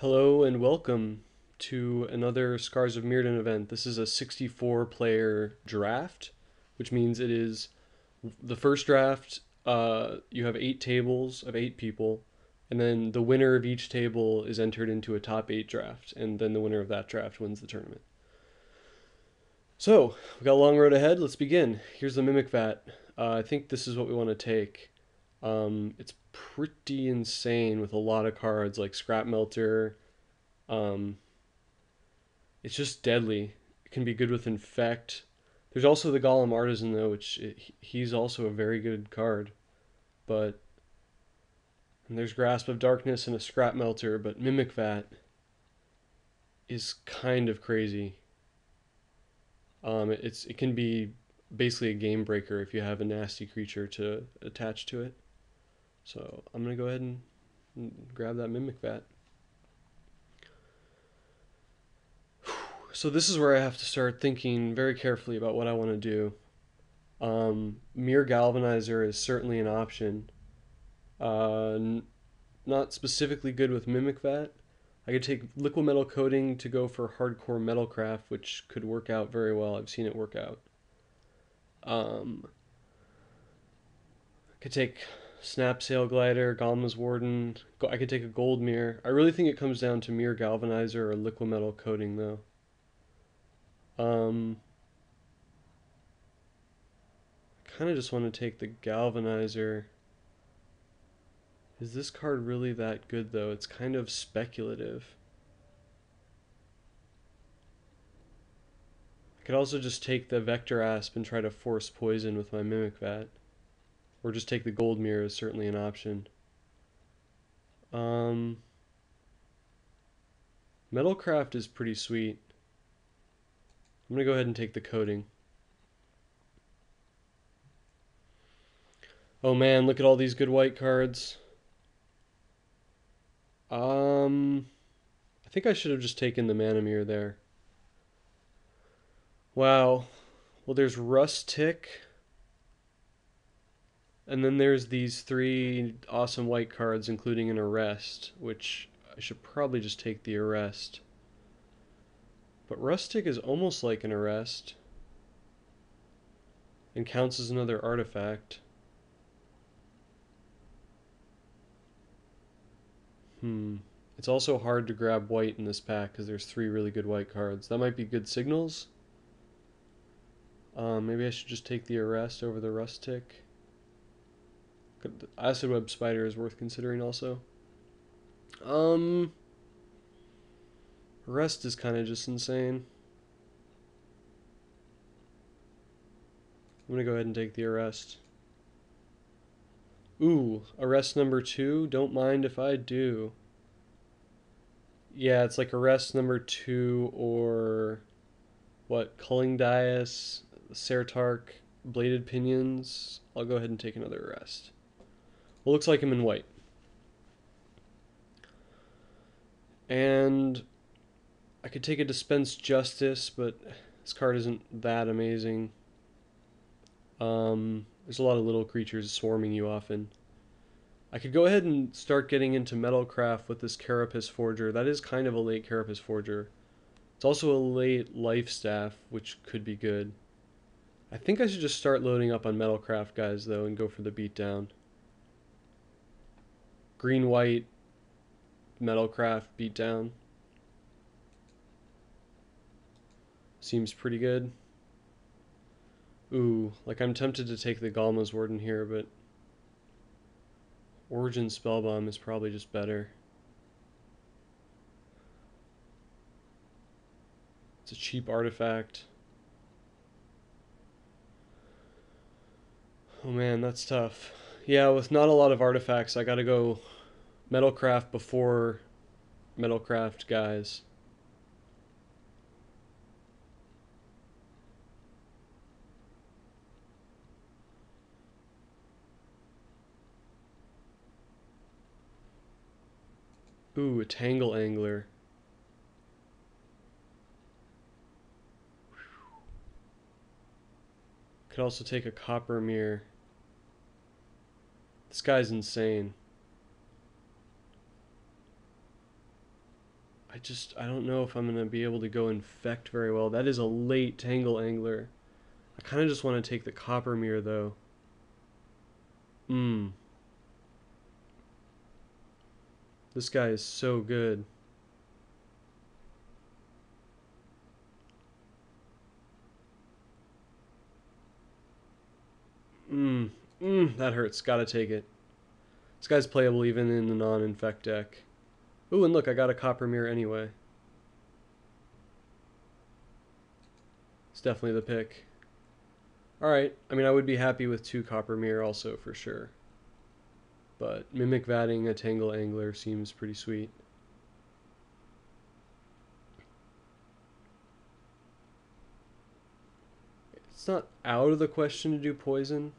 Hello and welcome to another Scars of Mirrodin event. This is a 64 player draft, which means it is the first draft. You have 8 tables of 8 people, and then the winner of each table is entered into a top 8 draft, and then the winner of that draft wins the tournament. So, we've got a long road ahead. Let's begin. Here's the Mimic Vat. I think this is what we want to take. It's pretty insane with a lot of cards like Scrap Melter. Um, it's just deadly. It can be good with Infect. There's also the Golem Artisan though, he's also a very good card. But and there's Grasp of Darkness and a Scrap Melter, but Mimic Vat is kind of crazy. It can be basically a game breaker if you have a nasty creature to attach to it. So I'm gonna go ahead and grab that Mimic Vat. So this is where I have to start thinking very carefully about what I want to do. Mirror Galvanizer is certainly an option. Not specifically good with Mimic Vat. I could take Liquid Metal Coating to go for Hardcore Metalcraft, which could work out very well. I've seen it work out. I could take Snap Sail Glider, Gomma's Warden. I could take a Gold Mirror. I really think it comes down to Mirror Galvanizer or Liquid Metal Coating, though. Kind of just want to take the Galvanizer. Is this card really that good, though? It's kind of speculative. I could also just take the Vector Asp and try to force poison with my Mimic Vat. Or just take the Gold Mirror is certainly an option. Metalcraft is pretty sweet. I'm going to go ahead and take the Coating. Oh man, look at all these good white cards. I think I should have just taken the Mana Mirror there. Wow. Well, there's Rust Tick. And then there's these 3 awesome white cards, including an Arrest, which I should probably just take the Arrest. But Rustic is almost like an Arrest and counts as another artifact. It's also hard to grab white in this pack because there's 3 really good white cards. That might be good signals. Maybe I should just take the Arrest over the Rustic. Acid Web Spider is worth considering also. Arrest is kind of just insane. I'm going to go ahead and take the Arrest. Ooh, Arrest number 2. Don't mind if I do. Yeah, it's like Arrest number 2 or what? Culling Dias, Sertark, Bladed Pinions. I'll go ahead and take another Arrest. Well, looks like I'm in white. And I could take a Dispense Justice, but this card isn't that amazing. There's a lot of little creatures swarming you often. I could go ahead and start getting into Metalcraft with this Carapace Forger. That is kind of a late Carapace Forger. It's also a late Life Staff, which could be good. I think I should just start loading up on Metalcraft guys, though, and go for the beatdown. Green-white, Metalcraft, beatdown. Seems pretty good. Ooh, like I'm tempted to take the Galma's Warden here, but Origin Spellbomb is probably just better. It's a cheap artifact. Oh man, that's tough. Yeah, with not a lot of artifacts, I gotta go Metalcraft before Metalcraft guys. Ooh, a Tangle Angler. Could also take a Copper Mirror. This guy's insane. I don't know if I'm going to be able to go infect very well. That is a late Tangle Angler. I kind of just want to take the Copper Mirror though. Mmm. This guy is so good. Mmm. Mmm. That hurts. Gotta take it. This guy's playable even in the non-infect deck. Ooh, and look, I got a Copper Mirror anyway. It's definitely the pick. Alright, I mean, I would be happy with 2 Copper Mirror also for sure. But Mimic Vatting a Tangle Angler seems pretty sweet. It's not out of the question to do Poison.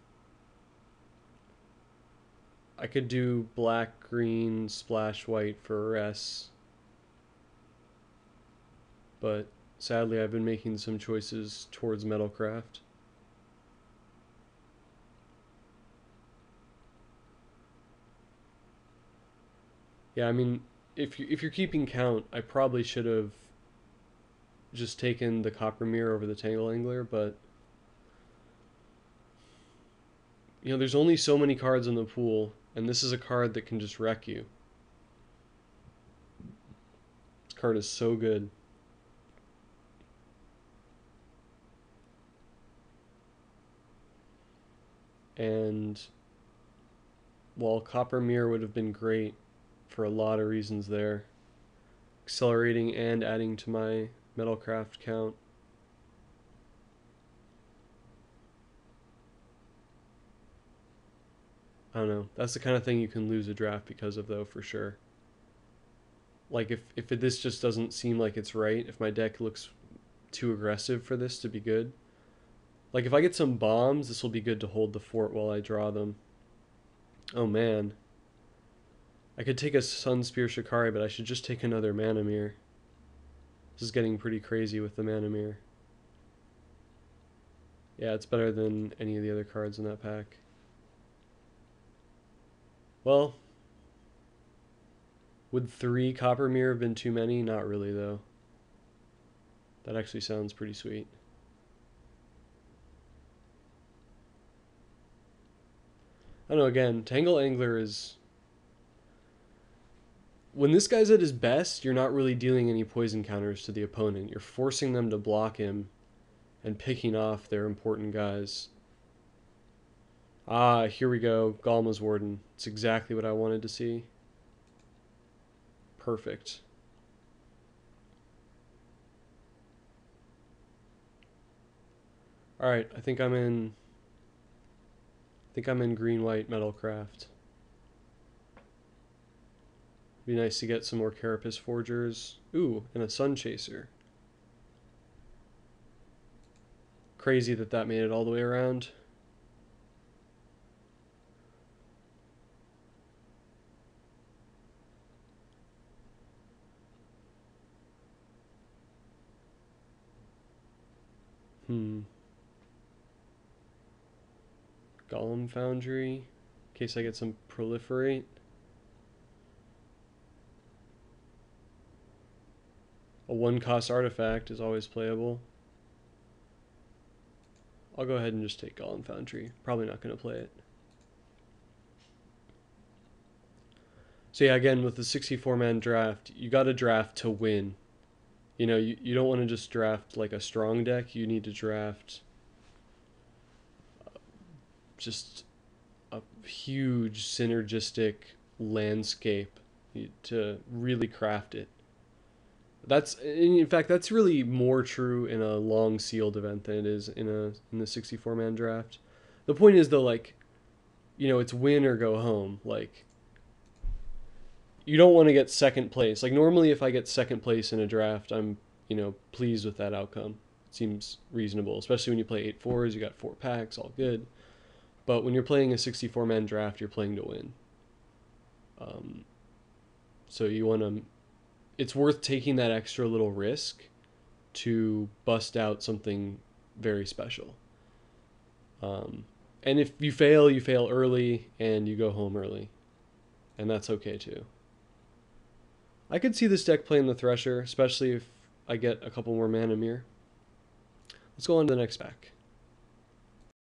I could do black, green, splash white for S. But sadly, I've been making some choices towards Metalcraft. Yeah, I mean, if you're keeping count, I probably should have just taken the Copper Mirror over the Tangle Angler, but you know, there's only so many cards in the pool, and this is a card that can just wreck you. This card is so good. And while Copper Mirror would have been great for a lot of reasons there, accelerating and adding to my Metalcraft count, I don't know. That's the kind of thing you can lose a draft because of, though, for sure. Like, if this just doesn't seem like it's right, if my deck looks too aggressive for this to be good. Like, if I get some bombs, this will be good to hold the fort while I draw them. Oh, man. I could take a Sunspear Shikari, but I should just take another Mana Mirror. This is getting pretty crazy with the Mana Mirror. Yeah, it's better than any of the other cards in that pack. Well, would 3 Copper Mirror have been too many? Not really, though. That actually sounds pretty sweet. I don't know, again, Tangle Angler is... When this guy's at his best, you're not really dealing any poison counters to the opponent. You're forcing them to block him and picking off their important guys. Ah, here we go. Galma's Warden. It's exactly what I wanted to see. Perfect. Alright, I think I'm in green-white Metalcraft. Be nice to get some more Carapace Forgers. Ooh, and a Sun Chaser. Crazy that that made it all the way around. Golem Foundry, in case I get some Proliferate. A 1-cost artifact is always playable. I'll go ahead and just take Golem Foundry. Probably not going to play it. So yeah, again, with the 64-man draft, you got to draft to win. You know, you don't want to just draft like a strong deck. You need to draft just a huge synergistic landscape to really craft it. That's, in fact, that's really more true in a long sealed event than it is in the 64-man draft. The point is though, like, you know, it's win or go home. Like, you don't want to get second place. Like, normally if I get second place in a draft, I'm, you know, pleased with that outcome. It seems reasonable, especially when you play 8-4s, you got 4 packs, all good. But when you're playing a 64-man draft, you're playing to win. So you want to... It's worth taking that extra little risk to bust out something very special. And if you fail early and you go home early. And that's okay too. I could see this deck playing the Thresher, especially if I get a couple more mana mirror. Let's go on to the next pack.